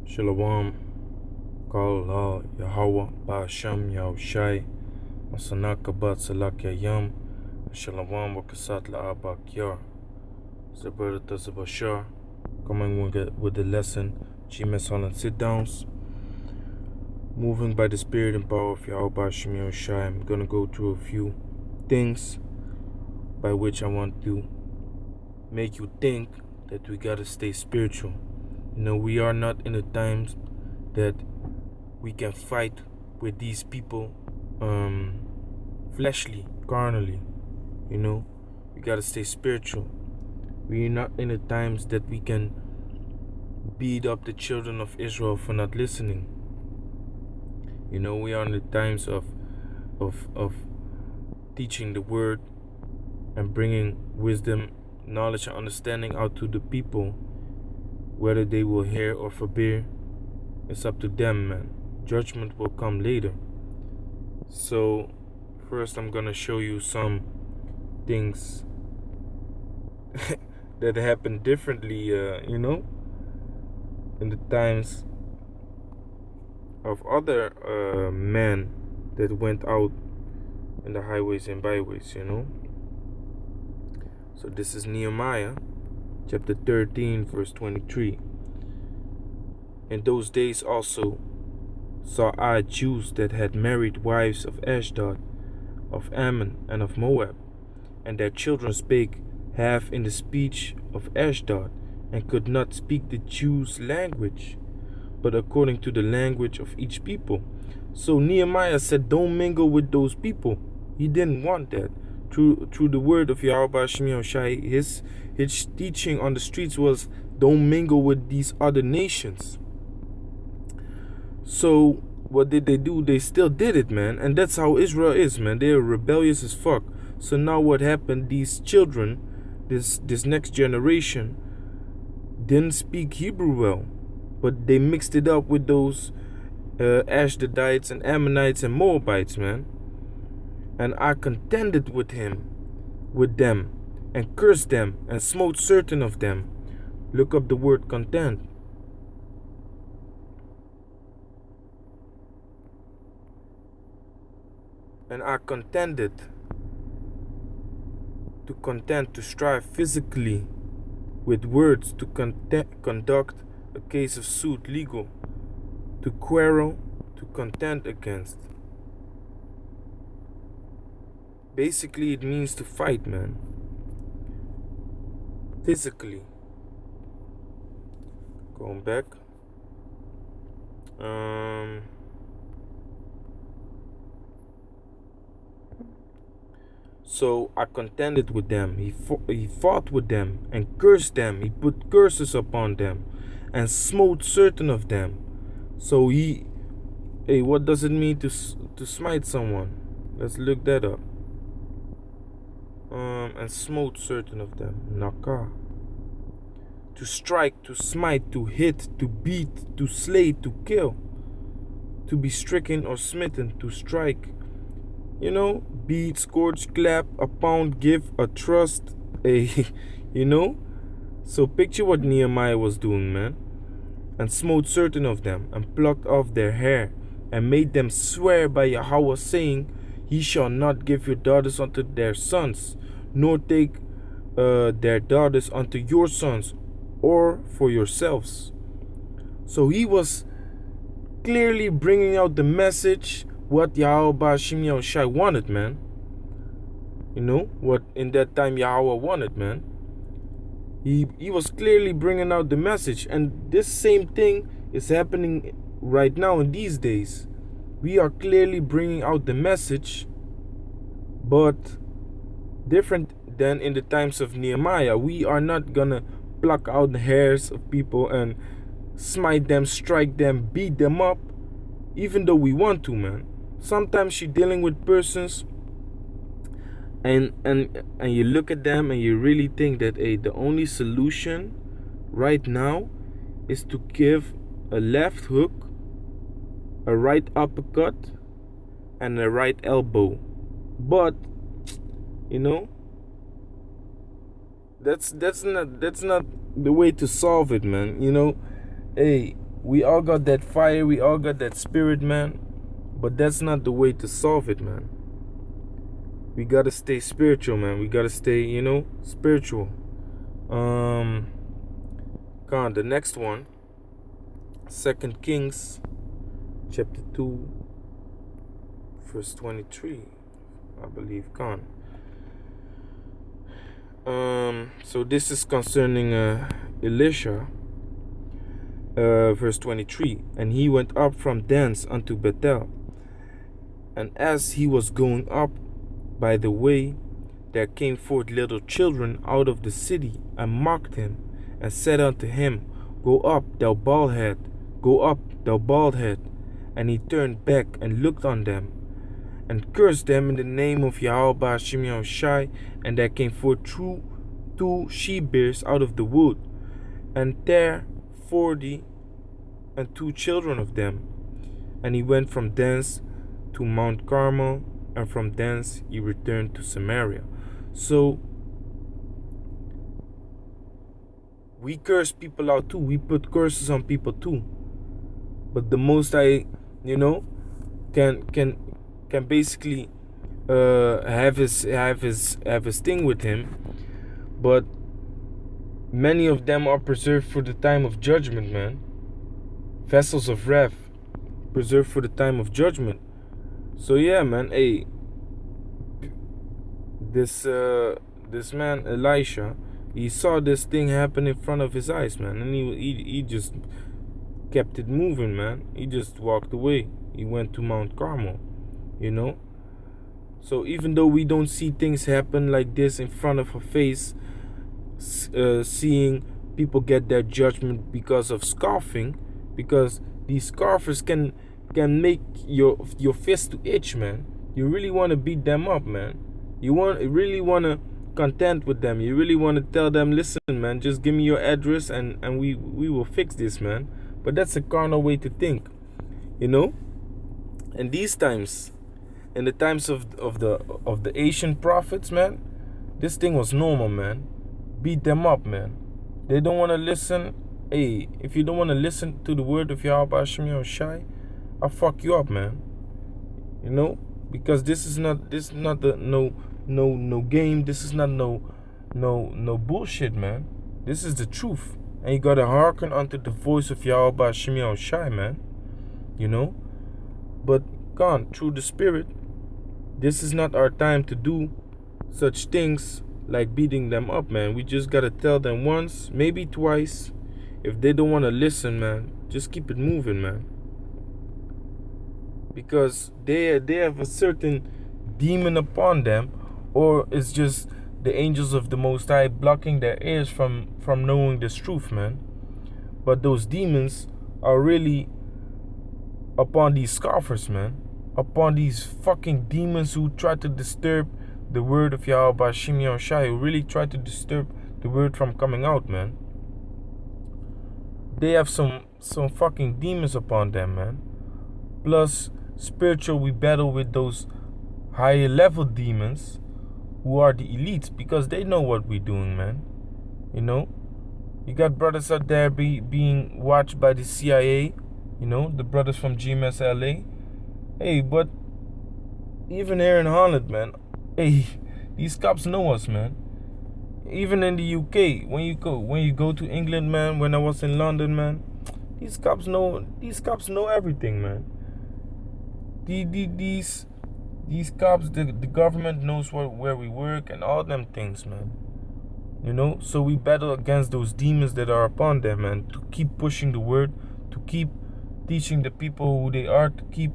Shalom, Kal Yahweh, Ba'asham Yahushai, Masanaka Bat Salak Yam, Shalom Wakasat La'abak Yar, Zaberta Zabashar, coming with the lesson, Chimes Holland sit downs, moving by the spirit and power of Yahweh Ba'asham Yahushai. I'm gonna go through a few things by which I want to make you think that we gotta stay spiritual. We are not in the times that we can fight with these people fleshly, carnally. We gotta stay spiritual. We are not in the times that we can beat up the children of Israel for not listening. We are in the times of teaching the word and bringing wisdom, knowledge, and understanding out to the people. Whether they will hear or forbear, it's up to them, man. Judgment will come later. So, first I'm gonna show you some things that happen differently, in the times of other men that went out in the highways and byways, So this is Nehemiah chapter 13, verse 23. In those days also saw I Jews that had married wives of Ashdod, of Ammon, and of Moab, and their children spake half in the speech of Ashdod, and could not speak the Jews' language, but according to the language of each people. So Nehemiah said, don't mingle with those people. He didn't want that. Through the word of Yahweh Shemiel Shai, his teaching on the streets was, don't mingle with these other nations. So what did they do? They still did it, man. And that's how Israel is, man. They're rebellious as fuck. So now what happened? These children, this next generation, didn't speak Hebrew well, but they mixed it up with those Ashdodites and Ammonites and Moabites, man. And I contended with them, and cursed them, and smote certain of them. Look up the word contend. And I contended. To contend, to strive physically with words, to conduct a case of suit legal, to quarrel, to contend against. Basically, it means to fight, man. Physically. Going back. So I contended with them. He fought with them and cursed them. He put curses upon them and smote certain of them. So what does it mean to smite someone? Let's look that up. And smote certain of them. Nakah. To strike, to smite, to hit, to beat, to slay, to kill. To be stricken or smitten, to strike. Beat, scourge, clap, a pound, give, a trust, So picture what Nehemiah was doing, man. And smote certain of them, and plucked off their hair, and made them swear by Yahweh, saying, Ye shall not give your daughters unto their sons, nor take their daughters unto your sons, or for yourselves. So he was clearly bringing out the message, what Yahweh Ba'ashim Yahushai wanted, man. What in that time Yahweh wanted, man. He was clearly bringing out the message. And this same thing is happening right now in these days. We are clearly bringing out the message, but different than in the times of Nehemiah. We are not gonna pluck out the hairs of people and smite them, strike them, beat them up, even though we want to, man. Sometimes you're dealing with persons and you look at them and you really think that the only solution right now is to give a left hook, a right uppercut, and a right elbow. But that's not the way to solve it, man. We all got that fire, we all got that spirit, man. But that's not the way to solve it, man. We gotta stay spiritual, man. We gotta stay, spiritual. The next one, 2 Kings chapter 2, verse 23, I believe. So this is concerning Elisha, verse 23. And he went up from thence unto Bethel. And as he was going up by the way, there came forth little children out of the city, and mocked him, and said unto him, Go up, thou bald head, go up, thou bald head. And he turned back and looked on them, and cursed them in the name of Yahweh Shimei Shai. And there came forth two she-bears out of the wood, and there 40 and 2 children of them. And he went from thence to Mount Carmel, and from thence he returned to Samaria. So we curse people out too. We put curses on people too. But the Most High, can basically have his thing with him. But many of them are preserved for the time of judgment, man. Vessels of wrath, preserved for the time of judgment. So yeah, man. Hey, this man Elisha, he saw this thing happen in front of his eyes, man, and he just kept it moving, man. He just walked away. He went to Mount Carmel, So even though we don't see things happen like this in front of our face, seeing people get their judgment because of scoffing, because these scoffers can make your fist to itch, man. You really want to beat them up, man. You really want to contend with them. You really want to tell them, listen, man, just give me your address and we will fix this, man. But that's a carnal way to think, And these times, in the times of the Asian prophets, man, this thing was normal, man. Beat them up, man. They don't want to listen. Hey, if you don't want to listen to the word of Yahweh Shemiyah Shai, I'll fuck you up, man. Because this is not the no game. This is not no bullshit, man. This is the truth. And you gotta hearken unto the voice of Yahweh Shemiyah Shai, man. But through the Spirit, this is not our time to do such things like beating them up, man. We just gotta tell them once, maybe twice. If they don't want to listen, man, just keep it moving, man. Because they have a certain demon upon them, or it's just the angels of the Most High blocking their ears from knowing this truth, man. But those demons are really upon these scoffers, man. Upon these fucking demons who try to disturb the word of Yahweh Shimei Shai, who really try to disturb the word from coming out, man. They have some fucking demons upon them, man. Plus, spiritual, we battle with those higher level demons who are the elites, because they know what we're doing, man. You got brothers out there being watched by the CIA, the brothers from GMS LA. Hey, but even here in Holland, man, hey, these cops know us, man. Even in the UK, when you go to England, man, when I was in London, man, these cops know everything, man. These cops, the government knows where we work and all them things, man. So we battle against those demons that are upon them, man, to keep pushing the word, to keep teaching the people who they are, to keep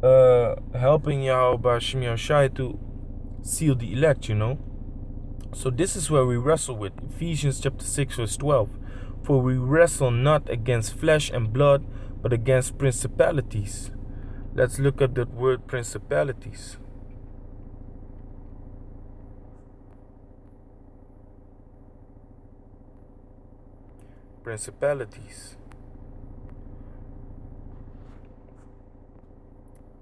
helping Yahweh Shemiyah Shai to seal the elect, So this is where we wrestle with. Ephesians chapter 6 verse 12. For we wrestle not against flesh and blood, but against principalities. Let's look at that word principalities. Principalities.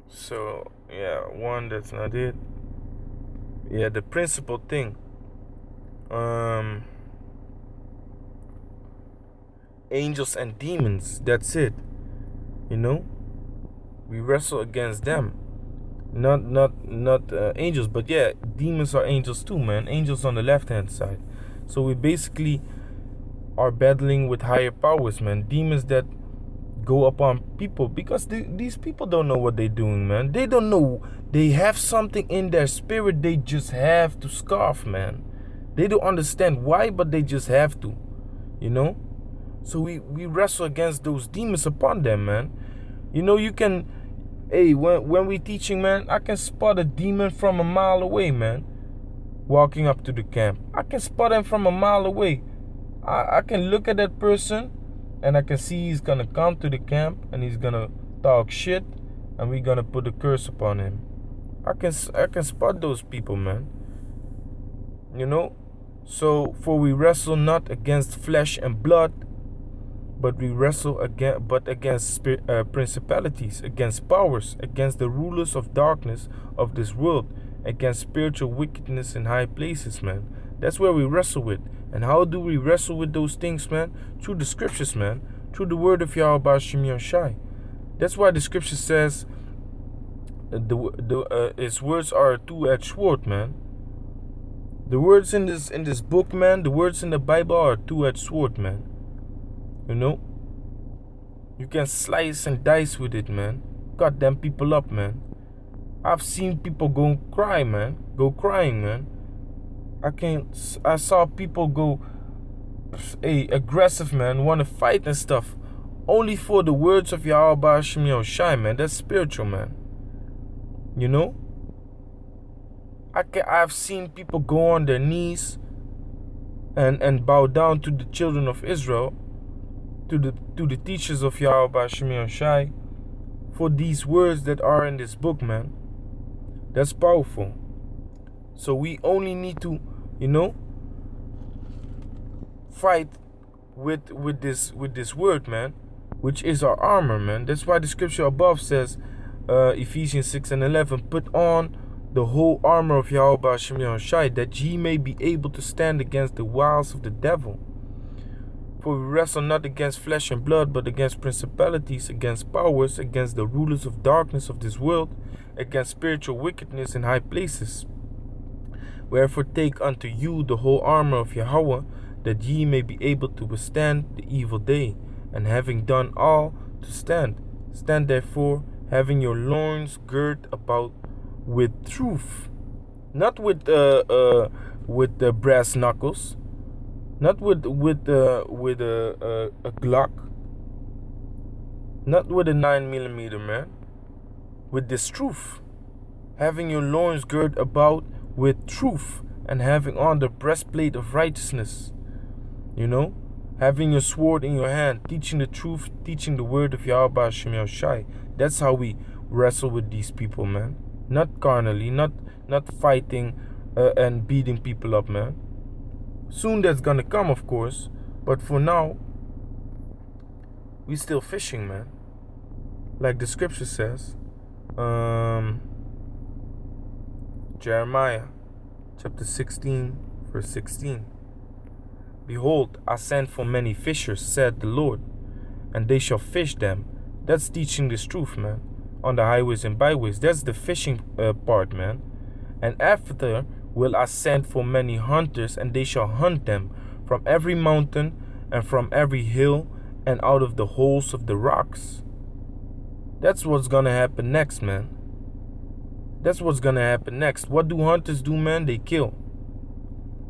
So, yeah, one, that's not it. Yeah, the principal thing. angels and demons. That's it. You know, we wrestle against them. Not angels, but yeah, demons are angels too, man. Angels on the left hand side. So we basically are battling with higher powers, man. Demons that go upon people, because these people don't know what they're doing, man. They don't know. They have something in their spirit they just have to scarf, man. They don't understand why, but they just have to, you know. So we wrestle against those demons upon them, man. You know, you can, hey, when we teaching, man, I can spot a demon from a mile away, man. Walking up to the camp, I can spot him from a mile away. I can look at that person, and I can see he's gonna come to the camp and he's gonna talk shit, and we're gonna put a curse upon him. I can spot those people, man. You know. So for we wrestle not against flesh and blood, but we wrestle against principalities, against powers, against the rulers of darkness of this world, against spiritual wickedness in high places, man. That's where we wrestle with. And how do we wrestle with those things, man? Through the scriptures, man. Through the word of Yahweh Shem Shai. That's why the scripture says its words are a two-edged sword, man. The words in this book, man, the words in the Bible are a two-edged sword, man. You know? You can slice and dice with it, man. Cut them people up, man. I've seen people go crying, man. I saw people go aggressive, man, want to fight and stuff, only for the words of Yahweh Shem Shai, man. That's spiritual, man. You know? I've seen people go on their knees and bow down to the children of Israel, to the teachers of Yahweh Shem Shai, for these words that are in this book, man. That's powerful. So we only need to, you know, fight with this word, man, which is our armor, man. That's why the scripture above says, Ephesians 6:11, put on the whole armor of Yahweh Shem Shai, that ye may be able to stand against the wiles of the devil. For we wrestle not against flesh and blood, but against principalities, against powers, against the rulers of darkness of this world, against spiritual wickedness in high places. Wherefore take unto you the whole armor of Yahweh, that ye may be able to withstand the evil day, and having done all, to stand. Stand therefore, having your loins girt about with truth, not with the brass knuckles, not with a Glock, not with a 9mm, man. With this truth, having your loins girt about with truth, and having on the breastplate of righteousness. You know, having your sword in your hand, teaching the truth, teaching the word of Yahweh Shem Shai. That's how we wrestle with these people, man. Not carnally, not fighting and beating people up, man. Soon that's gonna come, of course, but for now, we still fishing, man. Like the scripture says, Jeremiah chapter 16, verse 16. Behold, I send for many fishers, said the Lord, and they shall fish them. That's teaching this truth, man. On the highways and byways. That's the fishing part, man. And after will I send for many hunters, and they shall hunt them from every mountain and from every hill and out of the holes of the rocks. That's what's gonna happen next, man. That's what's gonna happen next. What do hunters do, man? They kill.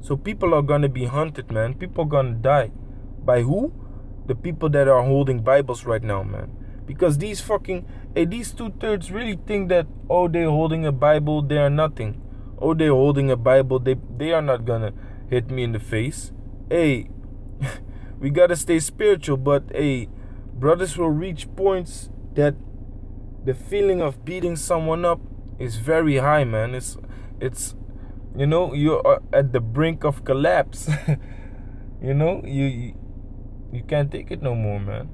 So people are gonna be hunted, man. People are gonna die. By who? The people that are holding Bibles right now, man. Because these these 2/3 really think that, oh, they're holding a Bible, they are nothing. Oh, they're holding a Bible, they are not gonna hit me in the face. Hey, we gotta stay spiritual, but hey, brothers will reach points that the feeling of beating someone up is very high, man. It's you know, you're at the brink of collapse. You know, you can't take it no more, man.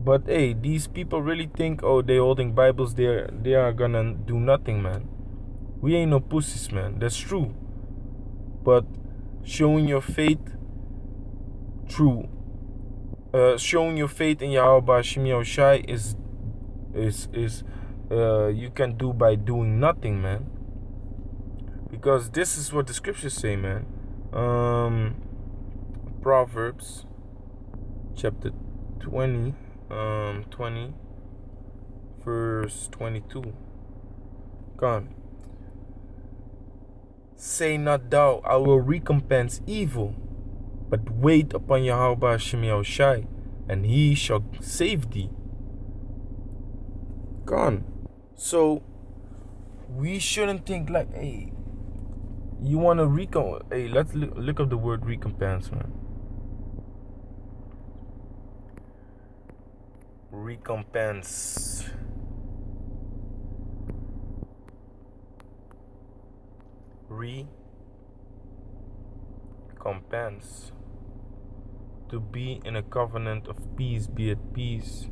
But hey, these people really think, oh, they're holding Bibles, they are gonna do nothing, man. We ain't no pussies, man. That's true. But showing your faith through showing your faith in Yahweh Hashem Yahushai is you can do by doing nothing, man. Because this is what the scriptures say, man. Proverbs chapter 20, 20 verse 22. Gone. Say not thou, I will recompense evil, but wait upon Yahweh Hashem Yahushai, and he shall save thee. Gone. So we shouldn't think like, hey, you want to hey, let's look up the word recompense, man. Recompense. Recompense. To be in a covenant of peace, be at peace.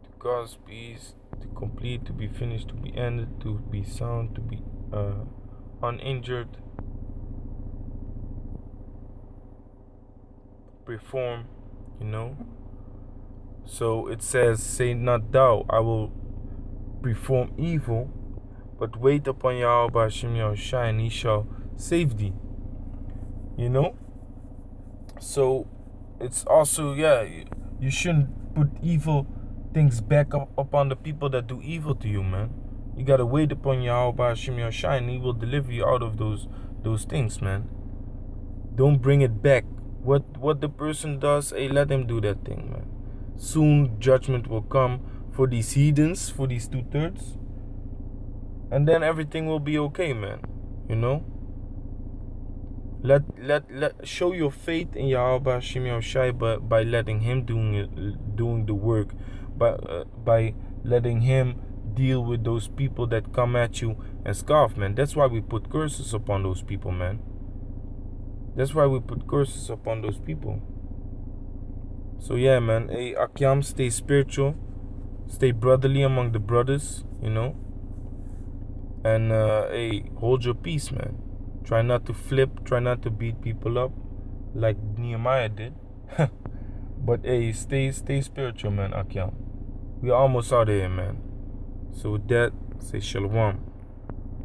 To cause peace, to complete, to be finished, to be ended, to be sound, to be uninjured. Perform, you know. So it says, say not thou, I will perform evil, but wait upon Yahweh Hashem Yahushai, and he shall save thee. You know? So it's also, you shouldn't put evil things back up upon the people that do evil to you, man. You gotta wait upon Yahweh Hashem Yahushai, and he will deliver you out of those things, man. Don't bring it back. What the person does, hey, let him do that thing, man. Soon judgment will come for these heathens, for these 2/3, and then everything will be okay, man. You know. Let show your faith in Yahweh Hashem Yahushai by letting him doing the work, by letting him deal with those people that come at you and scoff, man. That's why we put curses upon those people, man. That's why we put curses upon those people. So yeah, man. Hey, Akyam, stay spiritual, stay brotherly among the brothers, you know. And hey, hold your peace, man. Try not to flip, try not to beat people up like Nehemiah did. But hey, stay spiritual, man, Akyam. We're almost out of here, man. So with that, say shalom.